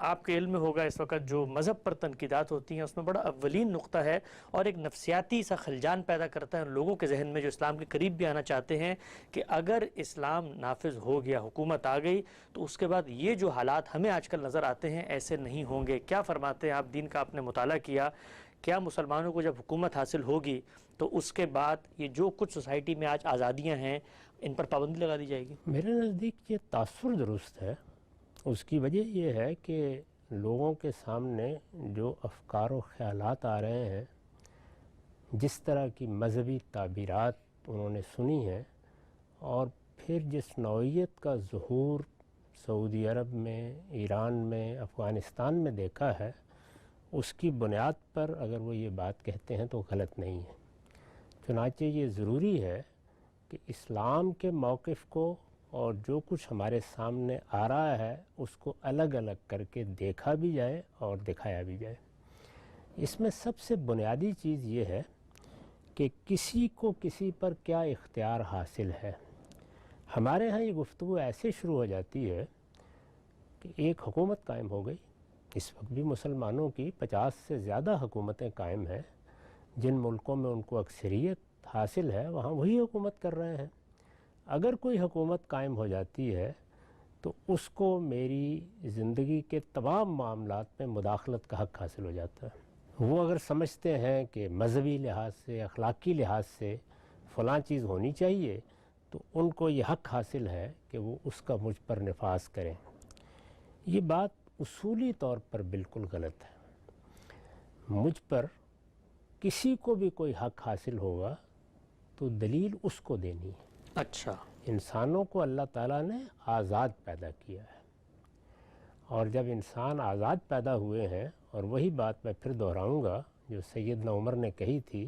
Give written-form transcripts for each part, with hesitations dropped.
آپ کے علم میں ہوگا اس وقت جو مذہب پر تنقیدات ہوتی ہیں اس میں بڑا اولین نقطہ ہے اور ایک نفسیاتی سا خلجان پیدا کرتا ہے ان لوگوں کے ذہن میں جو اسلام کے قریب بھی آنا چاہتے ہیں کہ اگر اسلام نافذ ہو گیا، حکومت آ گئی، تو اس کے بعد یہ جو حالات ہمیں آج کل نظر آتے ہیں ایسے نہیں ہوں گے۔ کیا فرماتے ہیں آپ؟ دین کا آپ نے مطالعہ کیا، کیا مسلمانوں کو جب حکومت حاصل ہوگی تو اس کے بعد یہ جو کچھ سوسائٹی میں آج آزادیاں ہیں ان پر پابندی لگا دی جائے گی؟ میرے نزدیک یہ تاثر درست ہے۔ اس کی وجہ یہ ہے کہ لوگوں کے سامنے جو افکار و خیالات آ رہے ہیں، جس طرح کی مذہبی تعبیرات انہوں نے سنی ہیں، اور پھر جس نوعیت کا ظہور سعودی عرب میں، ایران میں، افغانستان میں دیکھا ہے، اس کی بنیاد پر اگر وہ یہ بات کہتے ہیں تو غلط نہیں ہے۔ چنانچہ یہ ضروری ہے کہ اسلام کے موقف کو اور جو کچھ ہمارے سامنے آ رہا ہے اس کو الگ الگ کر کے دیکھا بھی جائے اور دکھایا بھی جائے۔ اس میں سب سے بنیادی چیز یہ ہے کہ کسی کو کسی پر کیا اختیار حاصل ہے۔ ہمارے ہاں یہ گفتگو ایسے شروع ہو جاتی ہے کہ ایک حکومت قائم ہو گئی، اس وقت بھی مسلمانوں کی 50 سے زیادہ حکومتیں قائم ہیں، جن ملکوں میں ان کو اکثریت حاصل ہے وہاں وہی حکومت کر رہے ہیں۔ اگر کوئی حکومت قائم ہو جاتی ہے تو اس کو میری زندگی کے تمام معاملات میں مداخلت کا حق حاصل ہو جاتا ہے۔ وہ اگر سمجھتے ہیں کہ مذہبی لحاظ سے، اخلاقی لحاظ سے فلاں چیز ہونی چاہیے تو ان کو یہ حق حاصل ہے کہ وہ اس کا مجھ پر نفاذ کریں۔ یہ بات اصولی طور پر بالکل غلط ہے۔ مجھ پر کسی کو بھی کوئی حق حاصل ہوگا تو دلیل اس کو دینی ہے۔ اچھا، انسانوں کو اللہ تعالیٰ نے آزاد پیدا کیا ہے، اور جب انسان آزاد پیدا ہوئے ہیں، اور وہی بات میں پھر دہراؤں گا جو سیدنا عمر نے کہی تھی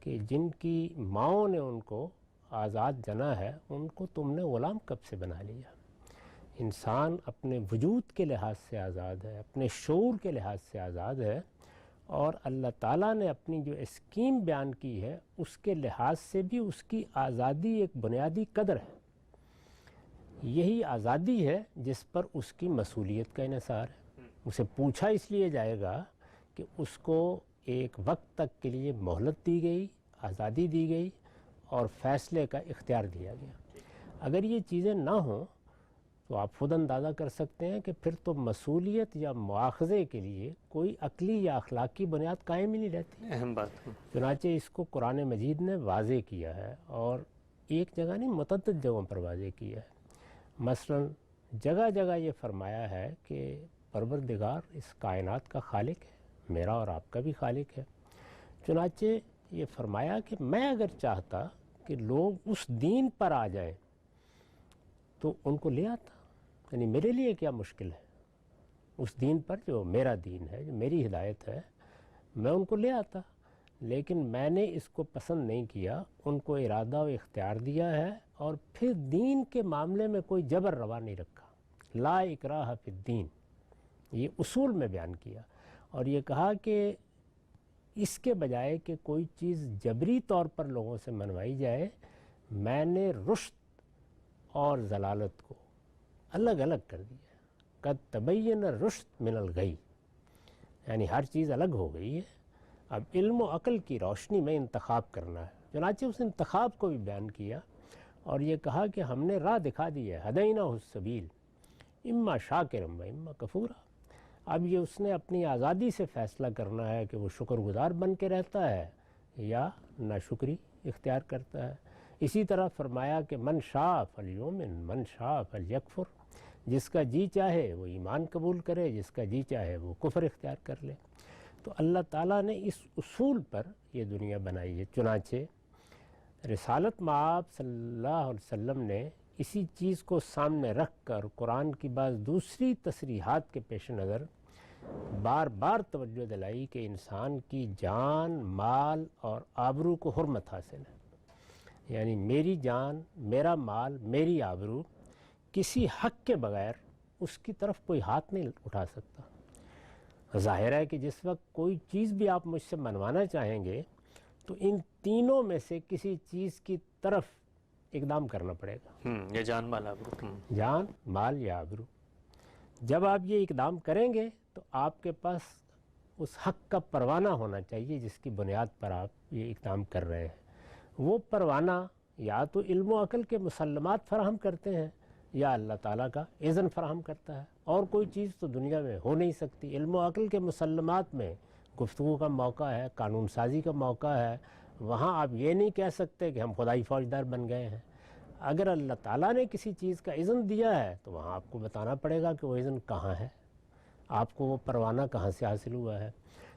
کہ جن کی ماؤں نے ان کو آزاد جنا ہے ان کو تم نے غلام کب سے بنا لیا۔ انسان اپنے وجود کے لحاظ سے آزاد ہے، اپنے شعور کے لحاظ سے آزاد ہے، اور اللہ تعالیٰ نے اپنی جو اسکیم بیان کی ہے اس کے لحاظ سے بھی اس کی آزادی ایک بنیادی قدر ہے۔ یہی آزادی ہے جس پر اس کی مسئولیت کا انحصار ہے۔ اسے پوچھا اس لیے جائے گا کہ اس کو ایک وقت تک کے لیے مہلت دی گئی، آزادی دی گئی اور فیصلے کا اختیار دیا گیا۔ اگر یہ چیزیں نہ ہوں تو آپ خود اندازہ کر سکتے ہیں کہ پھر تو مسئولیت یا مواخذے کے لیے کوئی عقلی یا اخلاقی بنیاد قائم ہی نہیں رہتی۔ اہم بات ہے۔ چنانچہ اس کو قرآن مجید نے واضح کیا ہے، اور ایک جگہ نہیں متعدد جگہوں پر واضح کیا ہے۔ مثلا جگہ جگہ یہ فرمایا ہے کہ پروردگار اس کائنات کا خالق ہے، میرا اور آپ کا بھی خالق ہے۔ چنانچہ یہ فرمایا کہ میں اگر چاہتا کہ لوگ اس دین پر آ جائیں تو ان کو لے آتا، یعنی میرے لیے کیا مشکل ہے، اس دین پر جو میرا دین ہے، جو میری ہدایت ہے، میں ان کو لے آتا، لیکن میں نے اس کو پسند نہیں کیا، ان کو ارادہ و اختیار دیا ہے، اور پھر دین کے معاملے میں کوئی جبر روا نہیں رکھا۔ لا اکراہ فی الدین، یہ اصول میں بیان کیا، اور یہ کہا کہ اس کے بجائے کہ کوئی چیز جبری طور پر لوگوں سے منوائی جائے، میں نے رشد اور ضلالت کو الگ الگ کر دیا۔ قد تبین الرشد من الغی، یعنی ہر چیز الگ ہو گئی ہے، اب علم و عقل کی روشنی میں انتخاب کرنا ہے۔ چنانچہ اس انتخاب کو بھی بیان کیا اور یہ کہا کہ ہم نے راہ دکھا دی ہے، ہدیناہ السبیل اما شاکرا و اما کفورا۔ اب یہ اس نے اپنی آزادی سے فیصلہ کرنا ہے کہ وہ شکر گزار بن کے رہتا ہے یا ناشکری اختیار کرتا ہے۔ اسی طرح فرمایا کہ من شاء فلیؤمن من شاء فلیکفر، جس کا جی چاہے وہ ایمان قبول کرے، جس کا جی چاہے وہ کفر اختیار کر لے۔ تو اللہ تعالیٰ نے اس اصول پر یہ دنیا بنائی ہے۔ چنانچہ رسالت مآب صلی اللہ علیہ وسلم نے اسی چیز کو سامنے رکھ کر قرآن کی بعض دوسری تصریحات کے پیش نظر بار بار توجہ دلائی کہ انسان کی جان، مال اور آبرو کو حرمت حاصل ہے، یعنی میری جان، میرا مال، میری آبرو کسی حق کے بغیر اس کی طرف کوئی ہاتھ نہیں اٹھا سکتا۔ ظاہر ہے کہ جس وقت کوئی چیز بھی آپ مجھ سے منوانا چاہیں گے تو ان تینوں میں سے کسی چیز کی طرف اقدام کرنا پڑے گا، یا جان مال آبرو۔ جان، مال یا آبرو۔ جب آپ یہ اقدام کریں گے تو آپ کے پاس اس حق کا پروانہ ہونا چاہیے جس کی بنیاد پر آپ یہ اقدام کر رہے ہیں۔ وہ پروانہ یا تو علم و عقل کے مسلمات فراہم کرتے ہیں یا اللہ تعالیٰ کا اذن فراہم کرتا ہے، اور کوئی چیز تو دنیا میں ہو نہیں سکتی۔ علم و عقل کے مسلمات میں گفتگو کا موقع ہے، قانون سازی کا موقع ہے، وہاں آپ یہ نہیں کہہ سکتے کہ ہم خدائی فوجدار بن گئے ہیں۔ اگر اللہ تعالیٰ نے کسی چیز کا اذن دیا ہے تو وہاں آپ کو بتانا پڑے گا کہ وہ اذن کہاں ہے، آپ کو وہ پروانہ کہاں سے حاصل ہوا ہے۔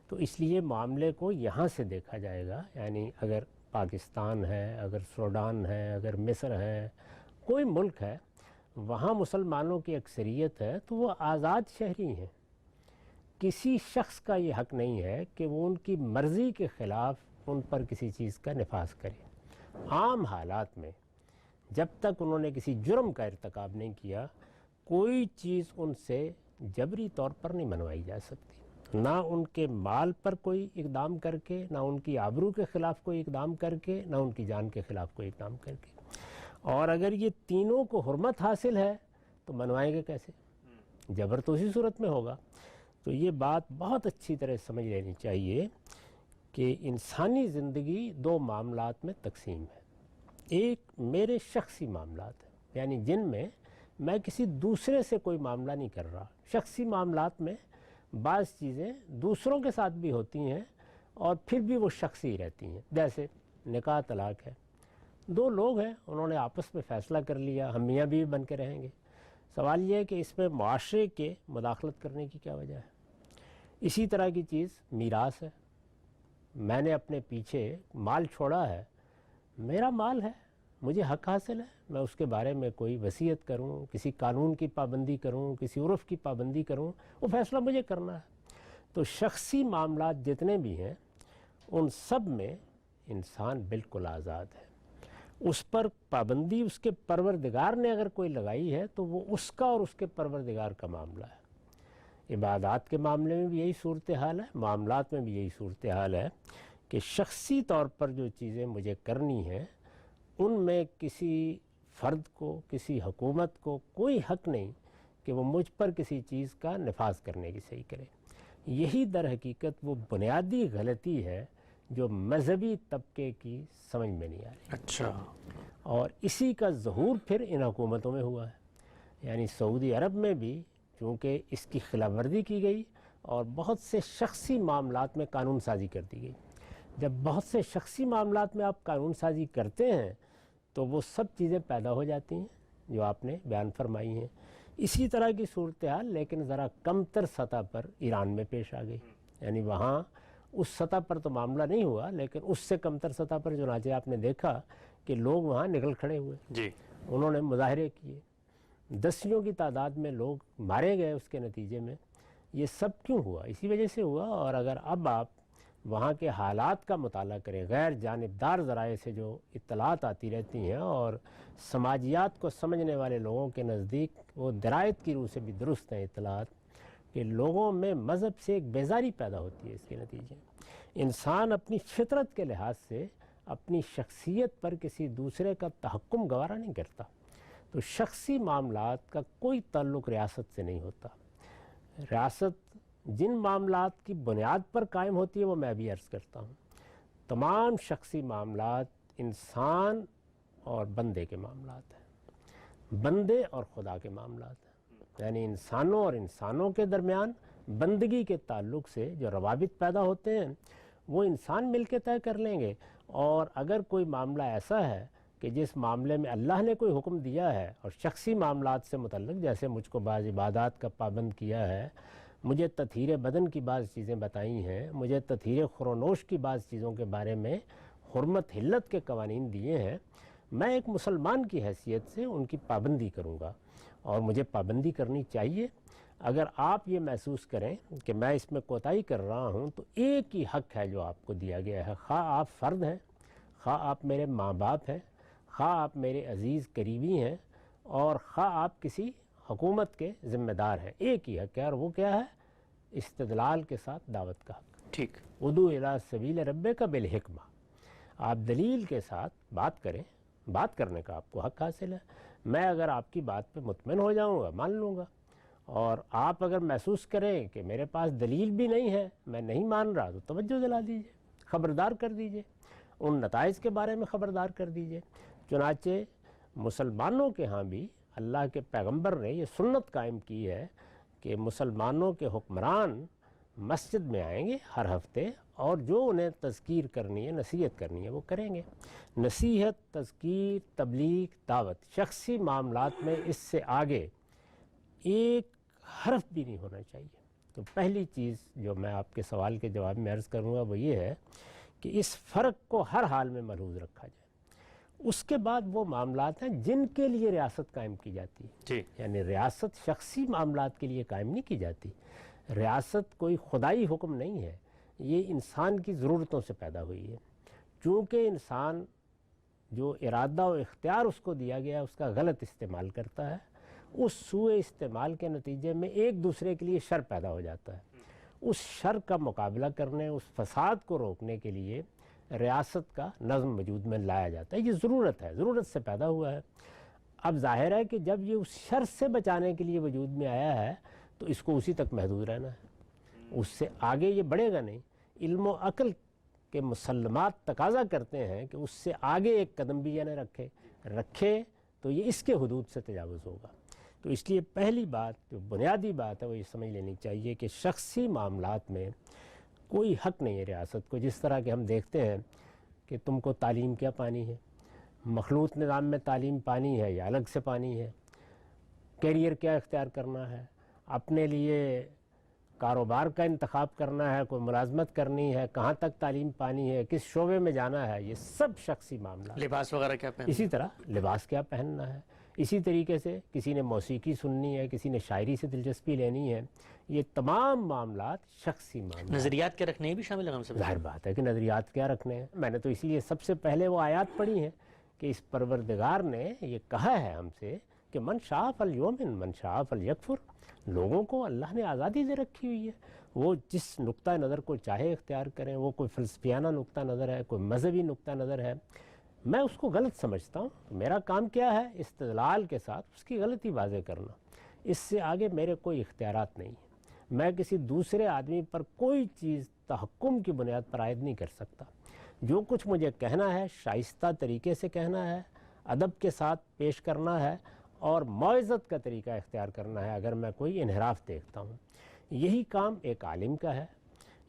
تو اس لیے معاملے کو یہاں سے دیکھا جائے گا، یعنی اگر پاکستان ہے، اگر سوڈان ہے، اگر مصر ہے، کوئی ملک ہے وہاں مسلمانوں کی اکثریت ہے تو وہ آزاد شہری ہیں۔ کسی شخص کا یہ حق نہیں ہے کہ وہ ان کی مرضی کے خلاف ان پر کسی چیز کا نفاذ کرے۔ عام حالات میں جب تک انہوں نے کسی جرم کا ارتکاب نہیں کیا، کوئی چیز ان سے جبری طور پر نہیں منوائی جا سکتی، نہ ان کے مال پر کوئی اقدام کر کے، نہ ان کی آبرو کے خلاف کوئی اقدام کر کے، نہ ان کی جان کے خلاف کوئی اقدام کر کے۔ اور اگر یہ تینوں کو حرمت حاصل ہے تو منوائیں گے کیسے؟ جبر تو اسی صورت میں ہوگا۔ تو یہ بات بہت اچھی طرح سمجھ لینی چاہیے کہ انسانی زندگی دو معاملات میں تقسیم ہے۔ ایک میرے شخصی معاملات ہیں، یعنی جن میں میں کسی دوسرے سے کوئی معاملہ نہیں کر رہا۔ شخصی معاملات میں بعض چیزیں دوسروں کے ساتھ بھی ہوتی ہیں اور پھر بھی وہ شخصی رہتی ہیں، جیسے نکاح طلاق ہے۔ دو لوگ ہیں، انہوں نے آپس میں فیصلہ کر لیا ہم میاں بیوی بن کے رہیں گے۔ سوال یہ ہے کہ اس میں معاشرے کے مداخلت کرنے کی کیا وجہ ہے؟ اسی طرح کی چیز میراث ہے۔ میں نے اپنے پیچھے مال چھوڑا ہے، میرا مال ہے، مجھے حق حاصل ہے، میں اس کے بارے میں کوئی وصیت کروں، کسی قانون کی پابندی کروں، کسی عرف کی پابندی کروں، وہ فیصلہ مجھے کرنا ہے۔ تو شخصی معاملات جتنے بھی ہیں ان سب میں انسان بالکل آزاد ہے۔ اس پر پابندی اس کے پروردگار نے اگر کوئی لگائی ہے تو وہ اس کا اور اس کے پروردگار کا معاملہ ہے۔ عبادات کے معاملے میں بھی یہی صورتحال ہے، معاملات میں بھی یہی صورتحال ہے کہ شخصی طور پر جو چیزیں مجھے کرنی ہیں ان میں کسی فرد کو، کسی حکومت کو کوئی حق نہیں کہ وہ مجھ پر کسی چیز کا نفاذ کرنے کی صحیح کرے۔ یہی در حقیقت وہ بنیادی غلطی ہے جو مذہبی طبقے کی سمجھ میں نہیں آ رہی۔ اچھا، اور اسی کا ظہور پھر ان حکومتوں میں ہوا ہے۔ یعنی سعودی عرب میں بھی چونکہ اس کی خلاف ورزی کی گئی اور بہت سے شخصی معاملات میں قانون سازی کر دی گئی۔ جب بہت سے شخصی معاملات میں آپ قانون سازی کرتے ہیں تو وہ سب چیزیں پیدا ہو جاتی ہیں جو آپ نے بیان فرمائی ہیں۔ اسی طرح کی صورتحال لیکن ذرا کمتر سطح پر ایران میں پیش آ گئی۔ یعنی وہاں اس سطح پر تو معاملہ نہیں ہوا لیکن اس سے کمتر سطح پر چنانچہ آپ نے دیکھا کہ لوگ وہاں نکل کھڑے ہوئے، جی، انہوں نے مظاہرے کیے، دسیوں کی تعداد میں لوگ مارے گئے اس کے نتیجے میں۔ یہ سب کیوں ہوا؟ اسی وجہ سے ہوا۔ اور اگر اب آپ وہاں کے حالات کا مطالعہ کریں، غیر جانبدار ذرائع سے جو اطلاعات آتی رہتی ہیں اور سماجیات کو سمجھنے والے لوگوں کے نزدیک وہ درایت کی روح سے بھی درست ہیں اطلاعات، کہ لوگوں میں مذہب سے ایک بیزاری پیدا ہوتی ہے۔ اس کے نتیجے انسان اپنی فطرت کے لحاظ سے اپنی شخصیت پر کسی دوسرے کا تحکم گوارا نہیں کرتا۔ تو شخصی معاملات کا کوئی تعلق ریاست سے نہیں ہوتا۔ ریاست جن معاملات کی بنیاد پر قائم ہوتی ہے وہ میں بھی عرض کرتا ہوں، تمام شخصی معاملات انسان اور بندے کے معاملات ہیں، بندے اور خدا کے معاملات ہیں۔ یعنی انسانوں اور انسانوں کے درمیان بندگی کے تعلق سے جو روابط پیدا ہوتے ہیں وہ انسان مل کے طے کر لیں گے۔ اور اگر کوئی معاملہ ایسا ہے کہ جس معاملے میں اللہ نے کوئی حکم دیا ہے اور شخصی معاملات سے متعلق، جیسے مجھ کو بعض عبادات کا پابند کیا ہے، مجھے تطہیر بدن کی بعض چیزیں بتائی ہیں، مجھے تطہیر خورونوش کی بعض چیزوں کے بارے میں حرمت حلت کے قوانین دیے ہیں، میں ایک مسلمان کی حیثیت سے ان کی پابندی کروں گا اور مجھے پابندی کرنی چاہیے۔ اگر آپ یہ محسوس کریں کہ میں اس میں کوتاہی کر رہا ہوں تو ایک ہی حق ہے جو آپ کو دیا گیا ہے، خواہ آپ فرد ہیں، خواہ آپ میرے ماں باپ ہیں، خواہ آپ میرے عزیز قریبی ہیں، اور خواہ آپ کسی حکومت کے ذمہ دار ہیں، ایک ہی حق ہے، اور وہ کیا ہے؟ استدلال کے ساتھ دعوت کا حق۔ ٹھیک، ادعو الی سبیل ربک بالحکمہ، آپ دلیل کے ساتھ بات کریں، بات کرنے کا آپ کو حق حاصل ہے۔ میں اگر آپ کی بات پہ مطمئن ہو جاؤں گا، مان لوں گا، اور آپ اگر محسوس کریں کہ میرے پاس دلیل بھی نہیں ہے، میں نہیں مان رہا، تو توجہ دلا دیجئے، خبردار کر دیجئے، ان نتائج کے بارے میں خبردار کر دیجئے۔ چنانچہ مسلمانوں کے ہاں بھی اللہ کے پیغمبر نے یہ سنت قائم کی ہے کہ مسلمانوں کے حکمران مسجد میں آئیں گے ہر ہفتے، اور جو انہیں تذکیر کرنی ہے، نصیحت کرنی ہے، وہ کریں گے۔ نصیحت، تذکیر، تبلیغ، دعوت، شخصی معاملات میں اس سے آگے ایک حرف بھی نہیں ہونا چاہیے۔ تو پہلی چیز جو میں آپ کے سوال کے جواب میں عرض کروں گا وہ یہ ہے کہ اس فرق کو ہر حال میں ملحوظ رکھا جائے۔ اس کے بعد وہ معاملات ہیں جن کے لیے ریاست قائم کی جاتی ہے، جی یعنی ریاست شخصی معاملات کے لیے قائم نہیں کی جاتی۔ ریاست کوئی خدائی حکم نہیں ہے، یہ انسان کی ضرورتوں سے پیدا ہوئی ہے۔ چونکہ انسان جو ارادہ و اختیار اس کو دیا گیا ہے اس کا غلط استعمال کرتا ہے، اس سوء استعمال کے نتیجے میں ایک دوسرے کے لیے شر پیدا ہو جاتا ہے۔ اس شر کا مقابلہ کرنے، اس فساد کو روکنے کے لیے ریاست کا نظم وجود میں لایا جاتا ہے۔ یہ ضرورت ہے، ضرورت سے پیدا ہوا ہے۔ اب ظاہر ہے کہ جب یہ اس شر سے بچانے کے لیے وجود میں آیا ہے تو اس کو اسی تک محدود رہنا ہے، اس سے آگے یہ بڑھے گا نہیں۔ علم و عقل کے مسلمات تقاضا کرتے ہیں کہ اس سے آگے ایک قدم بھی یہ نہ رکھے تو یہ اس کے حدود سے تجاوز ہوگا۔ تو اس لیے پہلی بات جو بنیادی بات ہے وہ یہ سمجھ لینی چاہیے کہ شخصی معاملات میں کوئی حق نہیں ہے ریاست کو۔ جس طرح کہ ہم دیکھتے ہیں کہ تم کو تعلیم کیا پانی ہے، مخلوط نظام میں تعلیم پانی ہے یا الگ سے پانی ہے، کیریئر کیا اختیار کرنا ہے، اپنے لیے کاروبار کا انتخاب کرنا ہے، کوئی ملازمت کرنی ہے، کہاں تک تعلیم پانی ہے، کس شعبے میں جانا ہے، یہ سب شخصی معاملہ۔ لباس وغیرہ کیا پہننا، اسی طرح لباس کیا پہننا ہے، اسی طریقے سے کسی نے موسیقی سننی ہے، کسی نے شاعری سے دلچسپی لینی ہے، یہ تمام معاملات شخصی معاملات۔ نظریات کے رکھنے بھی شامل ہیں ہم سب؟ ظاہر بات ہے کہ نظریات کیا رکھنے ہیں۔ میں نے تو اسی لیے سب سے پہلے وہ آیات پڑھی ہیں کہ اس پروردگار نے یہ کہا ہے ہم سے کہ من شاء فلیؤمن من شاء فلیکفر۔ لوگوں کو اللہ نے آزادی دے رکھی ہوئی ہے، وہ جس نقطہ نظر کو چاہے اختیار کریں، وہ کوئی فلسفیانہ نقطہ نظر ہے، کوئی مذہبی نقطہ نظر ہے، میں اس کو غلط سمجھتا ہوں۔ میرا کام کیا ہے؟ استدلال کے ساتھ اس کی غلطی واضح کرنا۔ اس سے آگے میرے کوئی اختیارات نہیں ہیں۔ میں کسی دوسرے آدمی پر کوئی چیز تحکم کی بنیاد پر عائد نہیں کر سکتا۔ جو کچھ مجھے کہنا ہے شائستہ طریقے سے کہنا ہے، ادب کے ساتھ پیش کرنا ہے اور موعظت کا طریقہ اختیار کرنا ہے اگر میں کوئی انحراف دیکھتا ہوں۔ یہی کام ایک عالم کا ہے،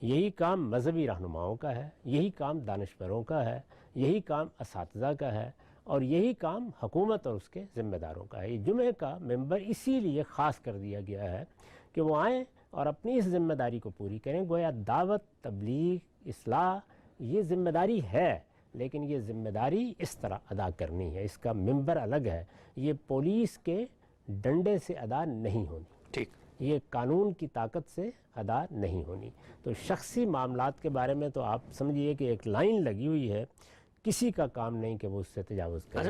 یہی کام مذہبی رہنماؤں کا ہے، یہی کام دانشوروں کا ہے، یہی کام اساتذہ کا ہے، اور یہی کام حکومت اور اس کے ذمہ داروں کا ہے۔ یہ جمعہ کا ممبر اسی لیے خاص کر دیا گیا ہے کہ وہ آئیں اور اپنی اس ذمہ داری کو پوری کریں۔ گویا دعوت، تبلیغ، اصلاح یہ ذمہ داری ہے، لیکن یہ ذمہ داری اس طرح ادا کرنی ہے، اس کا ممبر الگ ہے۔ یہ پولیس کے ڈنڈے سے ادا نہیں ہونی، ٹھیک، یہ قانون کی طاقت سے ادا نہیں ہونی۔ تو شخصی معاملات کے بارے میں تو آپ سمجھیے کہ ایک لائن لگی ہوئی ہے، کسی کا کام نہیں کہ وہ اس سے تجاوز کرے۔